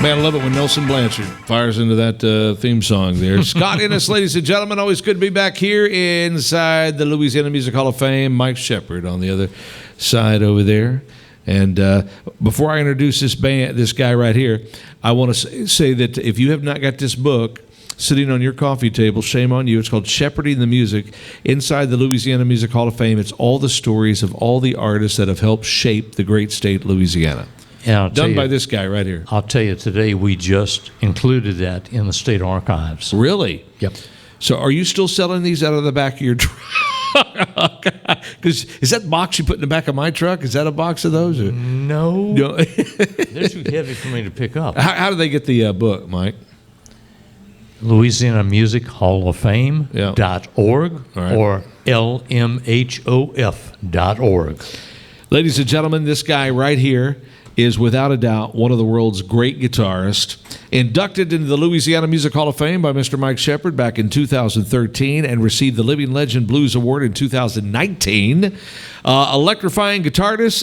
Man, I love it when Nelson Blanchard fires into that theme song there. Scott Ennis, ladies and gentlemen, always good to be back here inside the Louisiana Music Hall of Fame. Mike Shepard on the other side over there. And before I introduce this guy right here, I want to say that if you have not got this book sitting on your coffee table, shame on you. It's called Shepherding the Music, Inside the Louisiana Music Hall of Fame. It's all the stories of all the artists that have helped shape the great state, Louisiana. Done by this guy right here. I'll tell you, today we just included that in the state archives. Really? Yep. So are you still selling these out of the back of your truck? Because is that box you put in the back of my truck? Is that a box of those? Or? No. They're too heavy for me to pick up. How do they get the book, Mike? Louisiana Music Hall of Fame.org or LMHOF.org. Ladies and gentlemen, this guy right here is without a doubt one of the world's great guitarists. Inducted into the Louisiana Music Hall of Fame by Mr. Mike Shepard back in 2013 and received the Living Legend Blues Award in 2019. Electrifying guitarist,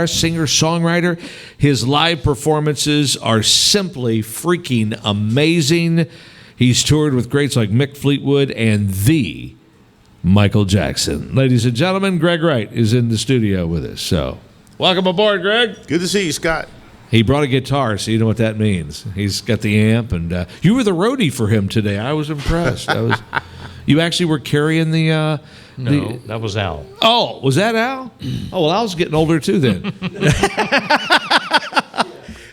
singer, songwriter. His live performances are simply freaking amazing. He's toured with greats like Mick Fleetwood and the Michael Jackson. Ladies and gentlemen, Greg Wright is in the studio with us. So, welcome aboard, Greg. Good to see you, Scott. He brought a guitar, so you know what that means. He's got the amp, and you were the roadie for him today. I was impressed. You actually were carrying the... No, that was Al. Oh, was that Al? Oh, well, Al's getting older too then.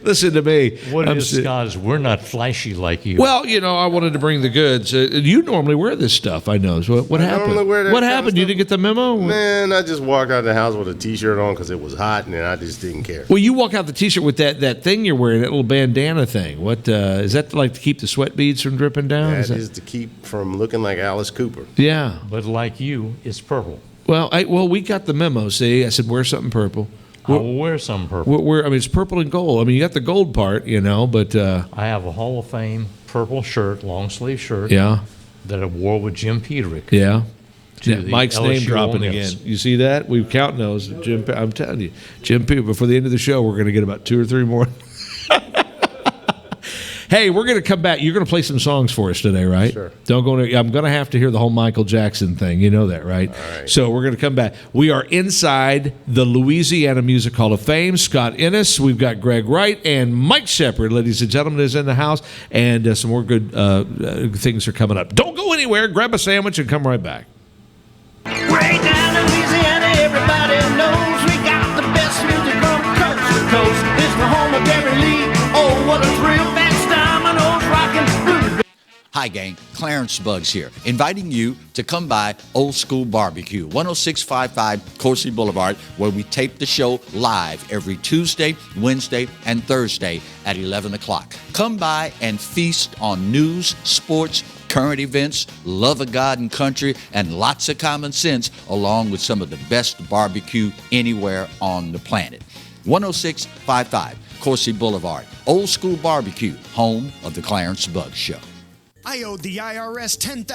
Listen to me. What it is, Scott, is we're not flashy like you. Well, you know, I wanted to bring the goods. You normally wear this stuff, I know. So what happened? Normally wear that what kind of happened? You stuff. didn't get the memo? Man, I just walked out of the house with a T-shirt on because it was hot, and I just didn't care. Well, you walk out the T-shirt with that thing you're wearing, that little bandana thing. What is that, like to keep the sweat beads from dripping down? That is to keep from looking like Alice Cooper. Yeah. But like you, it's purple. Well, we got the memo. See, I said wear something purple. I will wear some purple. I mean, it's purple and gold. I mean, you got the gold part, you know, but... I have a Hall of Fame purple shirt, long sleeve shirt. Yeah. That I wore with Jim Peterick. Yeah. Mike's LSU name dropping Olympics. again. You see that? We're counting those. I'm telling you, Jim Peterick, before the end of the show, we're going to get about 2 or 3 more. Hey, we're going to come back. You're going to play some songs for us today, right? Sure. I'm going to have to hear the whole Michael Jackson thing. You know that, right? All right. So we're going to come back. We are inside the Louisiana Music Hall of Fame. Scott Ennis, we've got Greg Wright, and Mike Shepard, ladies and gentlemen, is in the house. And some more good things are coming up. Don't go anywhere. Grab a sandwich and come right back. Way down in Louisiana, everybody knows we got the best music from coast to coast. It's the home of Gary Lee. Oh, what a thrill! Hi, gang. Clarence Buggs here, inviting you to come by Old School Barbecue, 10655 Coursey Boulevard, where we tape the show live every Tuesday, Wednesday, and Thursday at 11 o'clock. Come by and feast on news, sports, current events, love of God and country, and lots of common sense, along with some of the best barbecue anywhere on the planet. 10655 Coursey Boulevard, Old School Barbecue, home of the Clarence Buggs Show. I owed the IRS $10,000.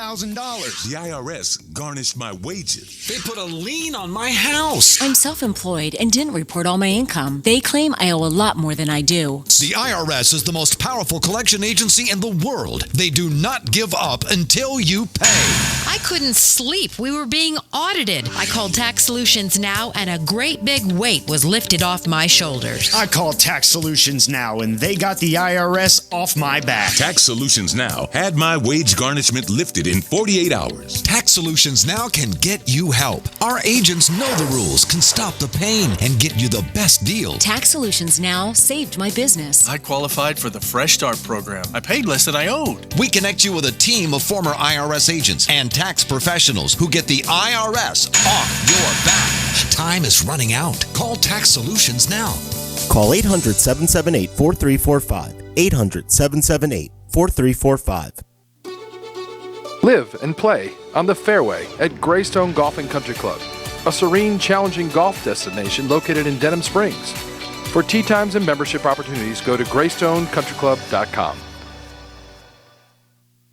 The IRS garnished my wages. They put a lien on my house. I'm self-employed and didn't report all my income. They claim I owe a lot more than I do. The IRS is the most powerful collection agency in the world. They do not give up until you pay. I couldn't sleep. We were being audited. I called Tax Solutions Now, and a great big weight was lifted off my shoulders. I called Tax Solutions Now, and they got the IRS off my back. Tax Solutions Now had my wage garnishment lifted in 48 hours. Tax Solutions Now can get you help. Our agents know the rules, can stop the pain, and get you the best deal. Tax Solutions Now saved my business. I qualified for the Fresh Start program. I paid less than I owed. We connect you with a team of former IRS agents and tax professionals who get the IRS off your back. Time is running out. Call Tax Solutions now. Call 800-778-4345. 800-778-4345. Live and play on the fairway at Greystone Golf and Country Club, a serene, challenging golf destination located in Denham Springs. For tee times and membership opportunities, go to GreystoneCountryClub.com.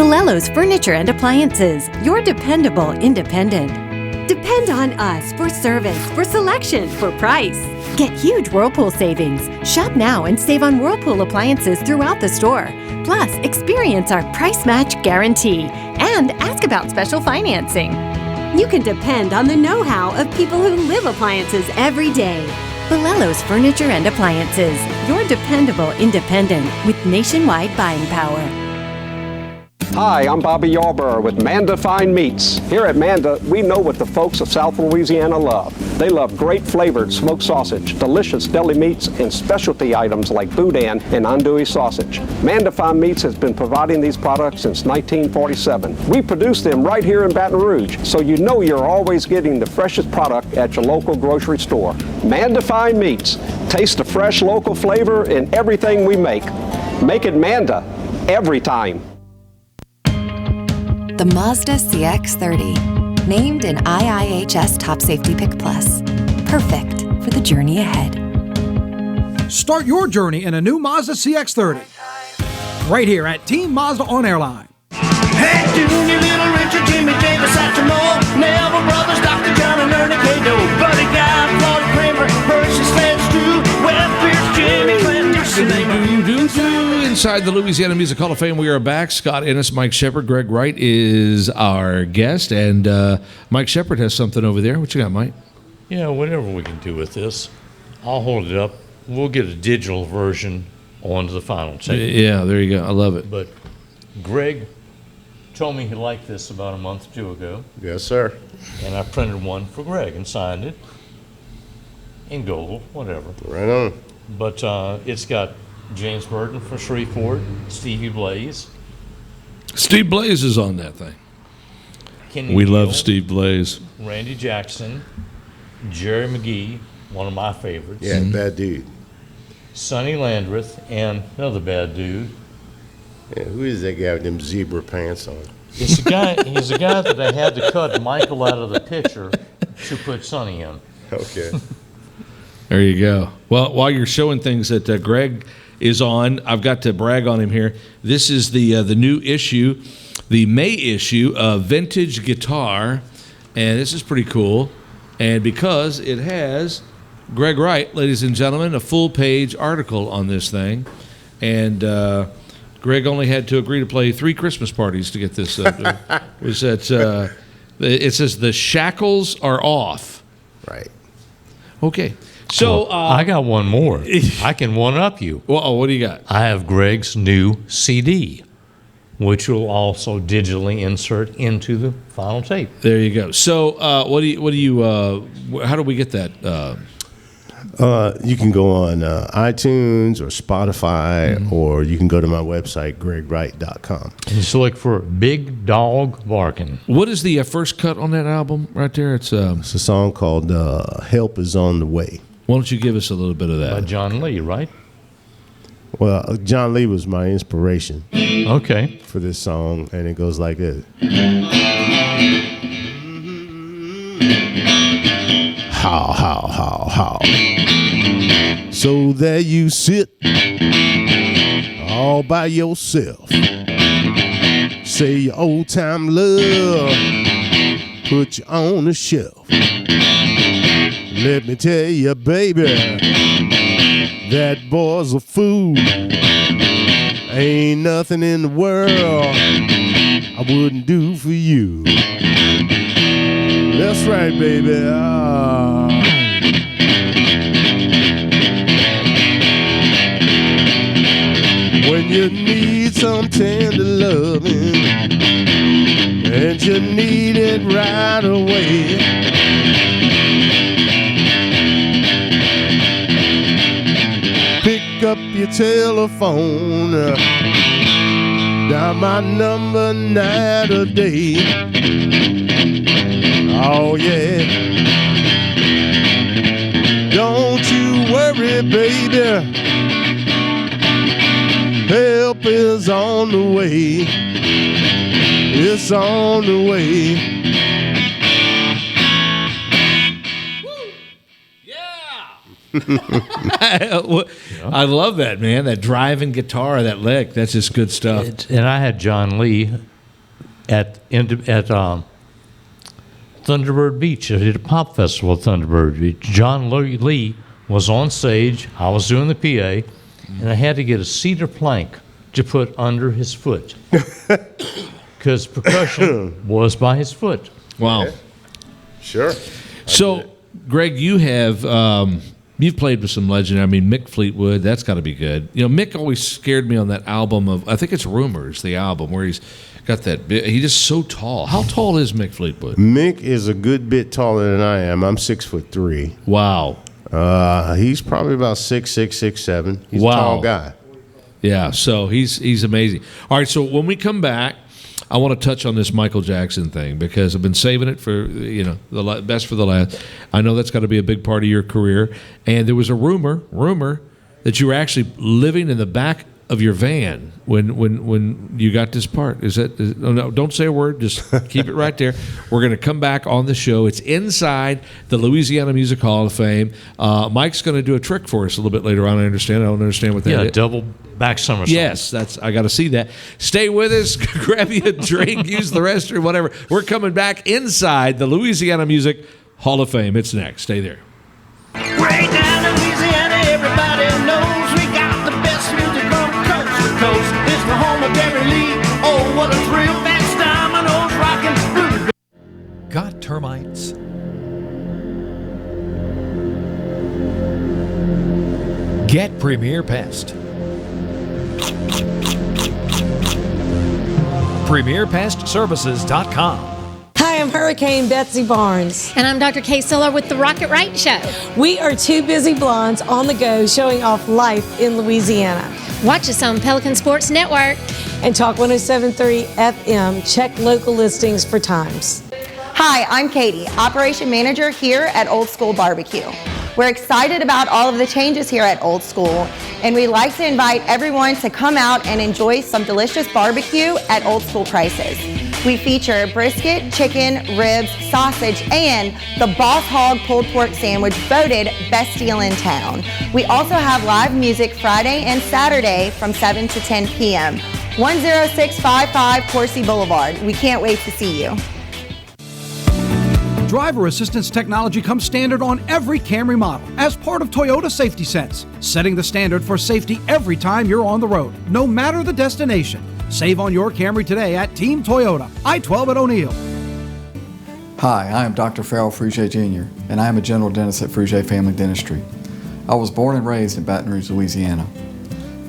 Lello's Furniture and Appliances, your dependable independent. Depend on us for service, for selection, for price. Get huge Whirlpool savings. Shop now and save on Whirlpool appliances throughout the store. Plus, experience our price match guarantee and ask about special financing. You can depend on the know-how of people who live appliances every day. Bolello's Furniture and Appliances. Your dependable independent with nationwide buying power. Hi, I'm Bobby Yarber with Mandafine Meats. Here at Manda, we know what the folks of South Louisiana love. They love great flavored smoked sausage, delicious deli meats, and specialty items like boudin and andouille sausage. Mandafine Meats has been providing these products since 1947. We produce them right here in Baton Rouge, so you know you're always getting the freshest product at your local grocery store. Mandafine Meats. Taste the fresh local flavor in everything we make. Make it Manda every time. The Mazda CX-30, named an IIHS Top Safety Pick Plus. Perfect for the journey ahead. Start your journey in a new Mazda CX-30. Right here at Team Mazda on Airline. Hey, Junior, Little Richard, Jimmy Davis, Satchmo, Neville Brothers, Dr. John, and Ernie Cato, Buddy Guy, Floyd Kramer, Percy Sledge, Stu, Webb Pierce, Jimmy Clinton, Inside the Louisiana Music Hall of Fame, we are back. Scott Ennis, Mike Shepard, Greg Wright is our guest, and Mike Shepard has something over there. What you got, Mike? Yeah, whatever we can do with this. I'll hold it up. We'll get a digital version onto the final tape. Yeah, there you go. I love it. But Greg told me he liked this about a month or two ago. Yes, sir. And I printed one for Greg and signed it in gold, whatever. Right on. But it's got James Burton from Shreveport, Stevie Blaze. Steve Blaze is on that thing. Kenny We Neal, love Steve Blaze. Randy Jackson, Jerry McGee, one of my favorites. Yeah, bad dude. Sonny Landreth, and another bad dude. Yeah, who is that guy with them zebra pants on? It's a guy. He's a guy that I had to cut Michael out of the picture to put Sonny in. Okay. There you go. Well, while you're showing things that Greg is on, I've got to brag on him here. This is the new issue, the May issue of Vintage Guitar, and this is pretty cool. And because it has Greg Wright, ladies and gentlemen, a full-page article on this thing, and Greg only had to agree to play 3 Christmas parties to get this. Was that? It says the shackles are off. Right. Okay. So I got one more. I can one-up you. Well, what do you got? I have Greg's new CD, which will also digitally insert into the final tape. There you go. So, what do you? How do we get that? You can go on iTunes or Spotify, or you can go to my website, gregwright.com. Just look for Big Dog Barking. What is the first cut on that album right there? It's a song called Help Is On The Way. Why don't you give us a little bit of that? By John Lee, right? Well, John Lee was my inspiration. Okay. For this song, and it goes like this. How. So there you sit, all by yourself. Say your old time love, put you on the shelf. Let me tell you, baby, that boy's a fool. Ain't nothing in the world I wouldn't do for you. That's right, baby. When you need some tender loving and you need it right away, pick up your telephone, dial my number night or day. Oh yeah. Don't you worry, baby. Help is on the way. It's on the way. I love that, man. That driving guitar, that lick. That's just good stuff. And I had John Lee at Thunderbird Beach. I did a pop festival at Thunderbird Beach. John Lee was on stage. I was doing the PA, and I had to get a cedar plank to put under his foot because percussion was by his foot. Wow. Yeah. Sure. So, Greg, you have you've played with some legend. I mean, Mick Fleetwood. That's got to be good. You know, Mick always scared me on that album of, I think it's Rumors, the album where he's got that. He's just so tall. How tall is Mick Fleetwood? Mick is a good bit taller than I am. I'm 6'3". Wow. He's probably about 6'6", 6'7". He's Wow. a tall guy. Yeah, so he's amazing. All right, so when we come back, I want to touch on this Michael Jackson thing because I've been saving it for, the best for the last. I know that's got to be a big part of your career. And there was a rumor that you were actually living in the back of your van when you got this part. Oh, no, don't say a word. Just keep it right there. We're going to come back on the show. It's inside the Louisiana Music Hall of Fame. Mike's going to do a trick for us a little bit later on. I understand. I don't understand what that is. Double back somersault. Yes, I got to see that. Stay with us. Grab you a drink. Use the restroom. Whatever. We're coming back inside the Louisiana Music Hall of Fame. It's next. Stay there. Way down in Louisiana, everybody knows we got the best music from coast to coast. It's the home of Gary Lee. Oh, what a thrill! That's dominoes rockin'. Got termites? Get Premier Pest. PremierPestServices.com. Hi, I'm Hurricane Betsy Barnes. And I'm Dr. Kay Siller with the Rocket Right Show. We are two busy blondes on the go showing off life in Louisiana. Watch us on Pelican Sports Network. And Talk 107.3 FM. Check local listings for times. Hi, I'm Katie, Operation Manager here at Old School Barbecue. We're excited about all of the changes here at Old School, and we'd like to invite everyone to come out and enjoy some delicious barbecue at Old School prices. We feature brisket, chicken, ribs, sausage, and the Boss Hog pulled pork sandwich voted best deal in town. We also have live music Friday and Saturday from 7 to 10 p.m. 10655 Coursey Boulevard. We can't wait to see you. Driver assistance technology comes standard on every Camry model as part of Toyota Safety Sense, setting the standard for safety every time you're on the road, no matter the destination. Save on your Camry today at Team Toyota, I-12 at O'Neill. Hi, I am Dr. Farrell Frugier Jr., and I am a general dentist at Frugier Family Dentistry. I was born and raised in Baton Rouge, Louisiana.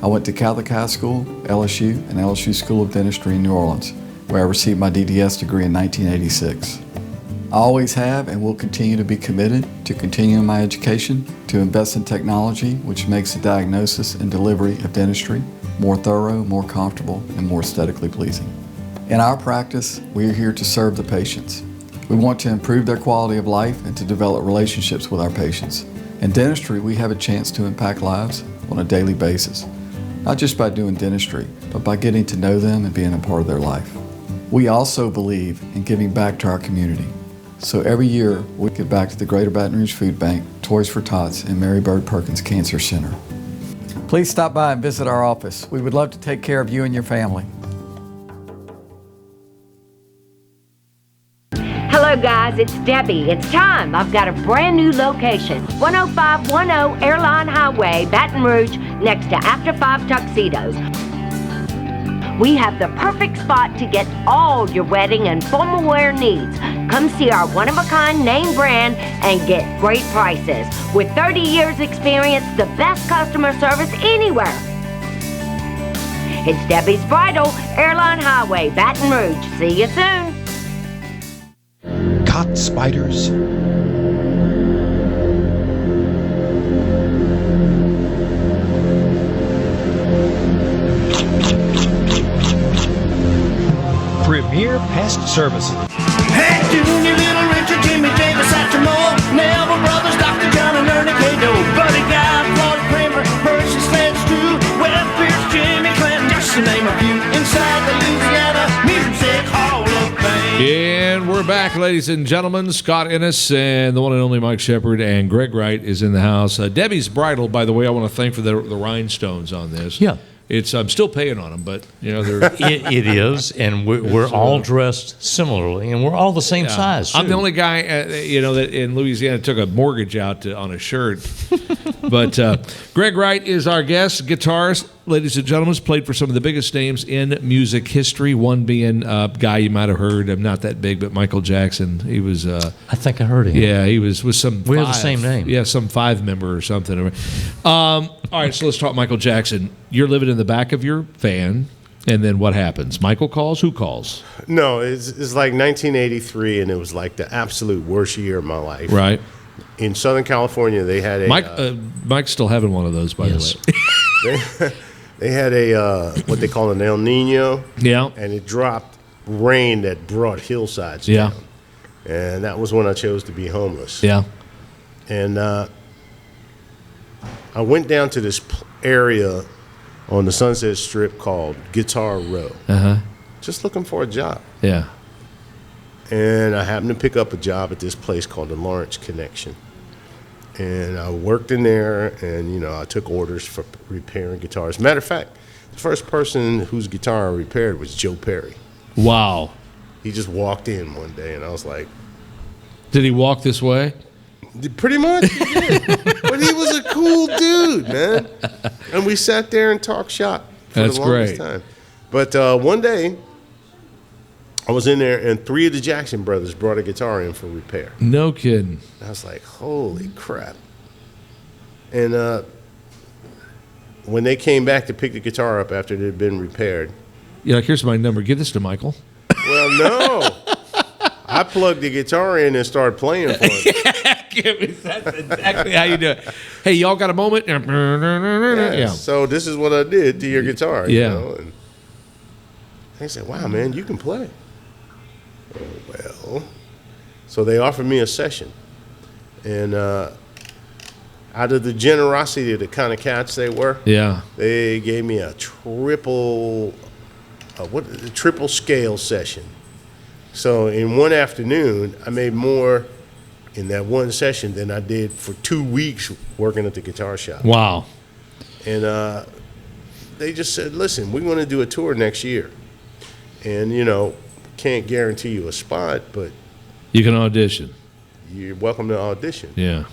I went to Catholic High School, LSU, and LSU School of Dentistry in New Orleans, where I received my DDS degree in 1986. I always have and will continue to be committed to continuing my education, to invest in technology which makes the diagnosis and delivery of dentistry more thorough, more comfortable, and more aesthetically pleasing. In our practice, we are here to serve the patients. We want to improve their quality of life and to develop relationships with our patients. In dentistry, we have a chance to impact lives on a daily basis, not just by doing dentistry, but by getting to know them and being a part of their life. We also believe in giving back to our community. So every year, we give back to the Greater Baton Rouge Food Bank, Toys for Tots, and Mary Bird Perkins Cancer Center. Please stop by and visit our office. We would love to take care of you and your family. Hello guys, it's Debbie. It's time. I've got a brand new location. 10510 Airline Highway, Baton Rouge, next to After 5 Tuxedos. We have the perfect spot to get all your wedding and formal wear needs. Come see our one-of-a-kind name brand and get great prices. With 30 years experience, the best customer service anywhere. It's Debbie's Bridal, Airline Highway, Baton Rouge. See you soon. Caught spiders? Premier Pest Services. Hey, Junior, Little Richard, Jimmy Davis, Satchel Moore, Neville Brothers, Dr. John, and Ernie Cato, Buddy Guy, Floyd Kramer, Percy Sledge, Drew, Webb Pierce, Jimmy Clinton, just to name a few, inside the Louisiana Music Hall of Fame. And we're back, ladies and gentlemen. Scott Ennis and the one and only Mike Shepard and Greg Wright is in the house. Debbie's Bridal, by the way, I want to thank for the rhinestones on this. Yeah. I'm still paying on them, but they're it is, and we're all dressed similarly, and we're all the same size. I'm too. the only guy, that in Louisiana took a mortgage out on a shirt. But Greg Wright is our guest, guitarist, ladies and gentlemen, has played for some of the biggest names in music history. One being a guy you might have heard, not that big, but Michael Jackson. He was. I think I heard him. Yeah, he was with some. We have the same name. Yeah, some 5 member or something. All right, so let's talk Michael Jackson. You're living in the back of your van, and then what happens? Michael calls? Who calls? No, it's like 1983, and it was like the absolute worst year of my life. Right. In Southern California, they had a... Mike's still having one of those, by the way. They had a what they call an El Nino. Yeah. And it dropped rain that brought hillsides down. And that was when I chose to be homeless. Yeah. And I went down to this area on the Sunset Strip called Guitar Row. Just looking for a job. Yeah. And I happened to pick up a job at this place called the Lawrence Connection. And I worked in there, and, I took orders for repairing guitars. Matter of fact, the first person whose guitar I repaired was Joe Perry. Wow. He just walked in one day, and I was like... Did he walk this way? Pretty much, he did. But he was a cool dude, man. And we sat there and talked shop for the longest time. But one day, I was in there, and 3 of the Jackson brothers brought a guitar in for repair. No kidding. And I was like, holy crap. And when they came back to pick the guitar up after it had been repaired. You're like, here's my number. Give this to Michael. Well, no. I plugged the guitar in and started playing for him. That's exactly how you do it. Hey, y'all got a moment? Yeah. So this is what I did to your guitar. Yeah. And they said, wow, man, you can play. Oh, well. So they offered me a session. And out of the generosity of the kind of cats they were, they gave me a triple scale session. So in one afternoon, I made more in that one session than I did for 2 weeks working at the guitar shop. Wow. And they just said, listen, we want to do a tour next year. And, can't guarantee you a spot, but... You can audition. You're welcome to audition. Yeah.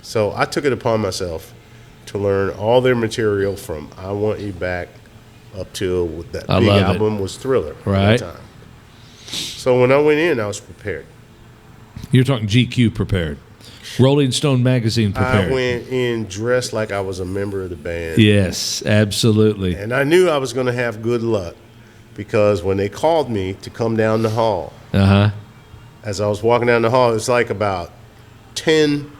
So I took it upon myself to learn all their material from I Want You Back up till that big album was Thriller. Right. At the time. So when I went in, I was prepared. You're talking GQ prepared. Rolling Stone magazine prepared. I went in dressed like I was a member of the band. Yes, absolutely. And I knew I was going to have good luck because when they called me to come down the hall, as I was walking down the hall, it's like about 10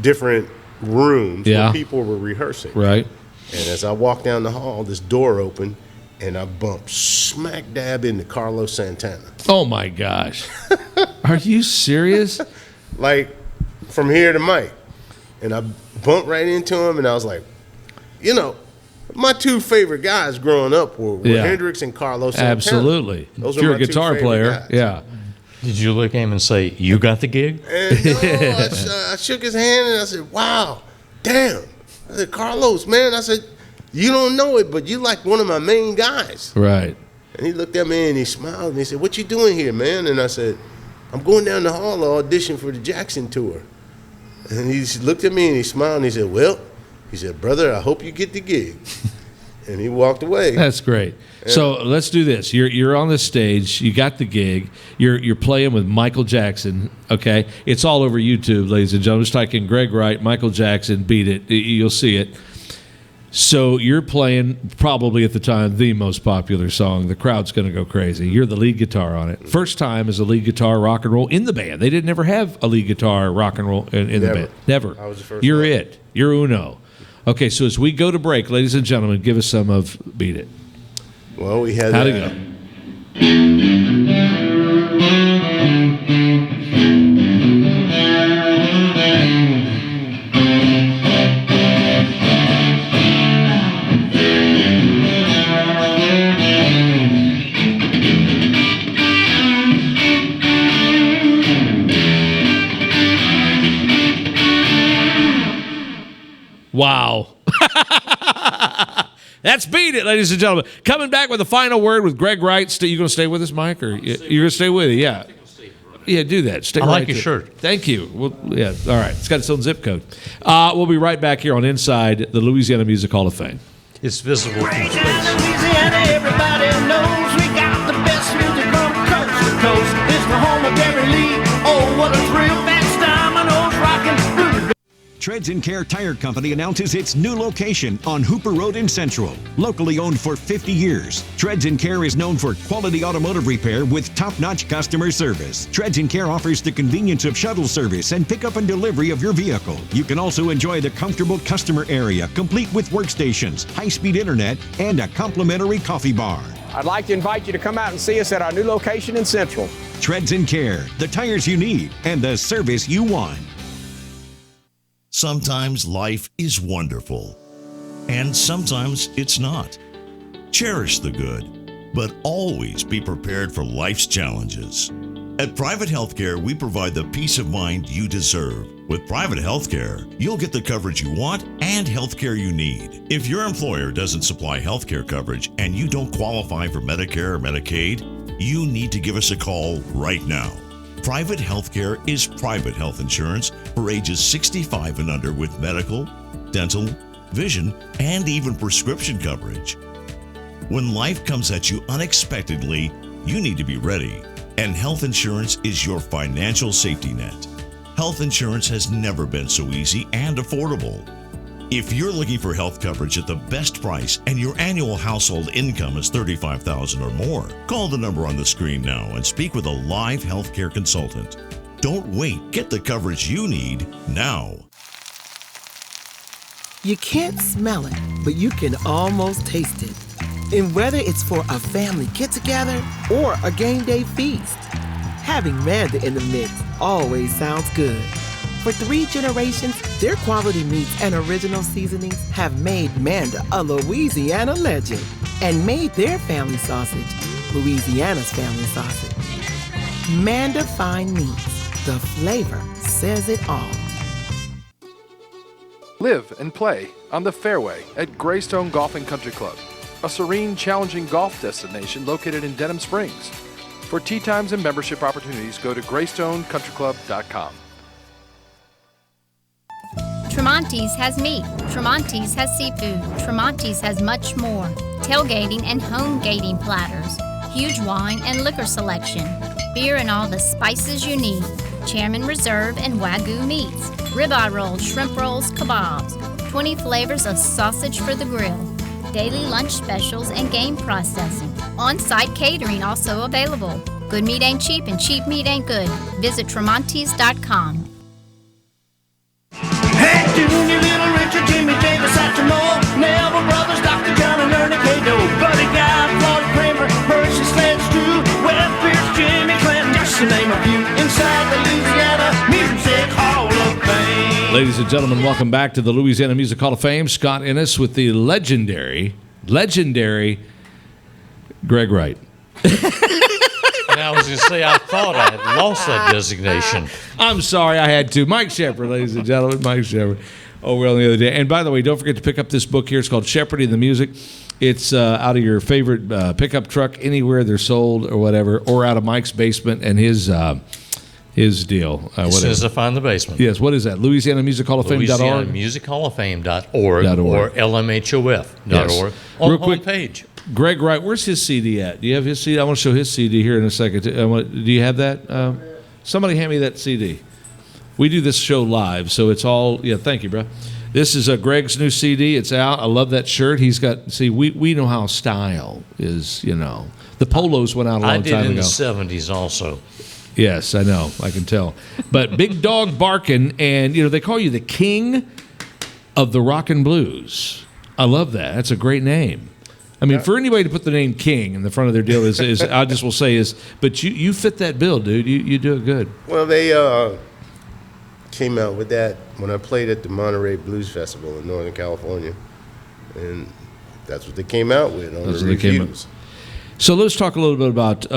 different rooms where people were rehearsing. Right. And as I walked down the hall, this door opened, and I bumped smack dab into Carlos Santana. Oh, my gosh. Are you serious? Like, from here to Mike. And I bumped right into him, and I was like, my 2 favorite guys growing up were Hendrix and Carlos Santana. Absolutely. Those if you're are a my guitar 2 player, favorite guys. Did you look at him and say, you got the gig? And I shook his hand, and I said, wow, damn. I said, Carlos, man. I said, you don't know it, but you like one of my main guys. Right. And he looked at me and he smiled and he said, what you doing here, man? And I said, I'm going down the hall to audition for the Jackson tour. And he looked at me and he smiled and he said, well, he said, brother, I hope you get the gig. And he walked away. That's great. So let's do this. You're on the stage. You got the gig. You're playing with Michael Jackson. Okay, it's all over YouTube, ladies and gentlemen. Just type in Greg Wright, Michael Jackson, beat it. You'll see it. So you're playing probably at the time the most popular song. The crowd's going to go crazy. You're the lead guitar on it. First time as a lead guitar rock and roll in the band. They didn't ever have a lead guitar rock and roll in the band. Never. I was the first. You're one. it. You're uno. Okay, so as we go to break, ladies and gentlemen, give us some of Beat It. Well, we had How'd it go? Wow. That's Beat It, ladies and gentlemen. Coming back with a final word with Greg Wright. You going to stay with us, Mike? Or you're going to stay with it? Yeah. Yeah, do that. Stay I right like your there. shirt. Thank you. Well, yeah, all right. It's got its own zip code. We'll be right back here on Inside the Louisiana Music Hall of Fame. It's visible from space. Louisiana, everybody knows we got the best music from coast to coast. It's the home of Gary Lee. Oh, what a thrill! That's Domino's rockin' blues. Treads & Care Tire Company announces its new location on Hooper Road in Central. Locally owned for 50 years, Treads & Care is known for quality automotive repair with top-notch customer service. Treads & Care offers the convenience of shuttle service and pickup and delivery of your vehicle. You can also enjoy the comfortable customer area, complete with workstations, high-speed internet, and a complimentary coffee bar. I'd like to invite you to come out and see us at our new location in Central. Treads & Care, the tires you need and the service you want. Sometimes life is wonderful, and sometimes it's not. Cherish the good, but always be prepared for life's challenges. At Private Healthcare, we provide the peace of mind you deserve. With Private Healthcare, you'll get the coverage you want and healthcare you need. If your employer doesn't supply healthcare coverage and you don't qualify for Medicare or Medicaid, you need to give us a call right now. Private Healthcare is private health insurance for ages 65 and under with medical, dental, vision, and even prescription coverage. When life comes at you unexpectedly, you need to be ready, and health insurance is your financial safety net. Health insurance has never been so easy and affordable. If you're looking for health coverage at the best price and your annual household income is $35,000 or more, call the number on the screen now and speak with a live healthcare consultant. Don't wait. Get the coverage you need now. You can't smell it, but you can almost taste it. And whether it's for a family get-together or a game day feast, having Manda in the mix always sounds good. For 3 generations, their quality meats and original seasonings have made Manda a Louisiana legend and made their family sausage Louisiana's family sausage. Mandafine meats, the flavor says it all. Live and play on the fairway at Greystone Golf and Country Club, a serene, challenging golf destination located in Denham Springs. For tee times and membership opportunities, go to GreystonecountryClub.com. Tremonti's has meat, Tremonti's has seafood, Tremonti's has much more. Tailgating and home gating platters, huge wine and liquor selection, beer and all the spices you need, Chairman Reserve and Wagyu meats, ribeye rolls, shrimp rolls, kebabs, 20 flavors of sausage for the grill, daily lunch specials and game processing. On-site catering also available. Good meat ain't cheap and cheap meat ain't good. Visit Tremonti's.com. Hey, Junior, Little Richard, Jimmy Davis, after more. Neville Brothers, Dr. John and Ernie Cato. Buddy Guy, Floyd Kramer, Percy Sledge, Drew, Webb Pierce, Jimmy Clinton, just to name a few. Inside the Louisiana Music Hall of Fame. Ladies and gentlemen, welcome back to the Louisiana Music Hall of Fame. Scott Ennis with the legendary Greg Wright. And I was going to say, I thought I had lost that designation. I'm sorry, I had to. Mike Shepard, ladies and gentlemen, Mike Shepard. Oh, well, the other day. And by the way, don't forget to pick up this book here. It's called Shepherding the Music. It's out of your favorite pickup truck, anywhere they're sold or whatever, or out of Mike's basement and his deal. As soon as I find the basement. Yes, what is that? LouisianaMusicHallOfFame.org? LouisianaMusicHallOfFame.org or LMHOF.org. Yes. On Real the quick, homepage. Greg Wright, where's his CD at? Do you have his CD? I want to show his CD here in a second. Do you have that? Somebody hand me that CD. We do this show live, so it's all, yeah, thank you, bro. This is Greg's new CD. It's out. I love that shirt. He's got, see, we know how style is, you know. The polos went out a long time ago. I did in the 70s also. Yes, I know. I can tell. But Big Dog Barkin, and, you know, they call you the king of the rock and blues. I love that. That's a great name. I mean, for anybody to put the name King in the front of their deal is I just will say is, but you fit that bill, dude. You do it good. Well, they came out with that when I played at the Monterey Blues Festival in Northern California, and that's what they came out with on the reviews. So let's talk a little bit about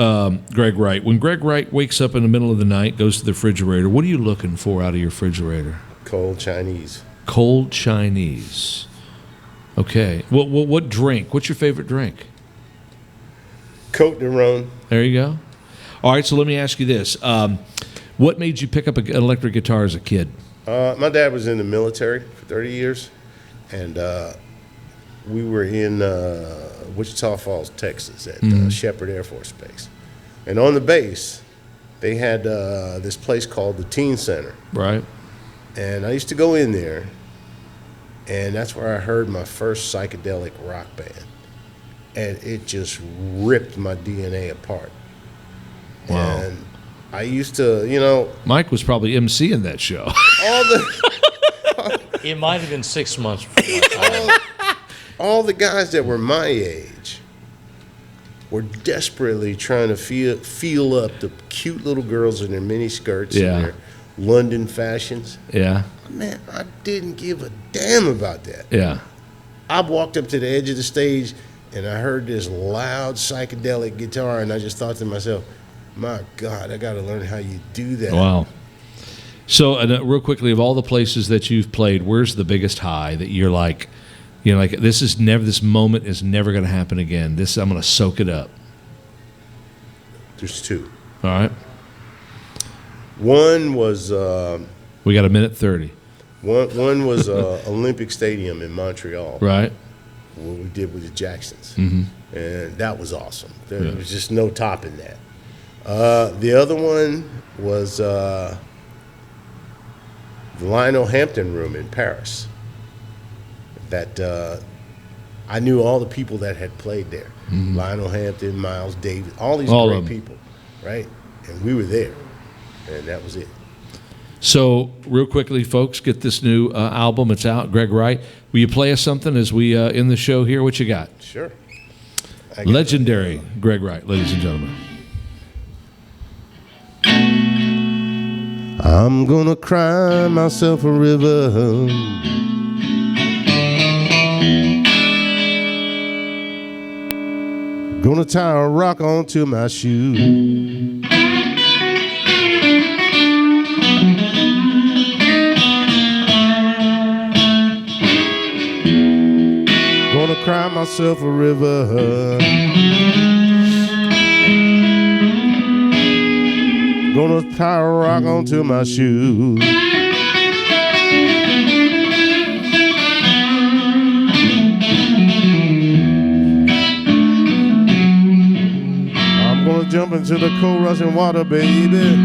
Greg Wright. When Greg Wright wakes up in the middle of the night, goes to the refrigerator, what are you looking for out of your refrigerator? Cold Chinese. Cold Chinese. Okay. What drink? What's your favorite drink? Cote de Rhone. There you go. All right, so let me ask you this. What made you pick up an electric guitar as a kid? My dad was in the military for 30 years, and we were in Wichita Falls, Texas, at Shepherd Air Force Base. And on the base, they had this place called the Teen Center. Right. And I used to go in there, and that's where I heard my first psychedelic rock band. And it just ripped my DNA apart. Wow. And I used to, Mike was probably emceeing that show. It might have been 6 months before my time. all the guys that were my age were desperately trying to feel up the cute little girls in their mini skirts and their London fashions. Yeah. Man, I didn't give a damn about that. Yeah. I walked up to the edge of the stage and I heard this loud psychedelic guitar, and I just thought to myself, my God, I got to learn how you do that. Wow. So, real quickly, of all the places that you've played, where's the biggest high that you're like, this moment is never going to happen again. I'm going to soak it up. There's two. All right. One was we got a minute 30. One was Olympic Stadium in Montreal. Right. What we did with the Jacksons. Mm-hmm. And that was awesome. There was just no topping that. The other one was the Lionel Hampton Room in Paris. That I knew all the people that had played there. Mm-hmm. Lionel Hampton, Miles Davis, all these All great of them. people, right? And we were there, and that was it. So, real quickly, folks, get this new album. It's out. Greg Wright. Will you play us something as we end the show here? What you got? Sure. Legendary Greg Wright, ladies and gentlemen. I'm gonna cry myself a river. Gonna tie a rock onto my shoe. Gonna cry myself a river. Gonna tie a rock onto my shoe. I'm gonna jump into the cold rushing water, baby.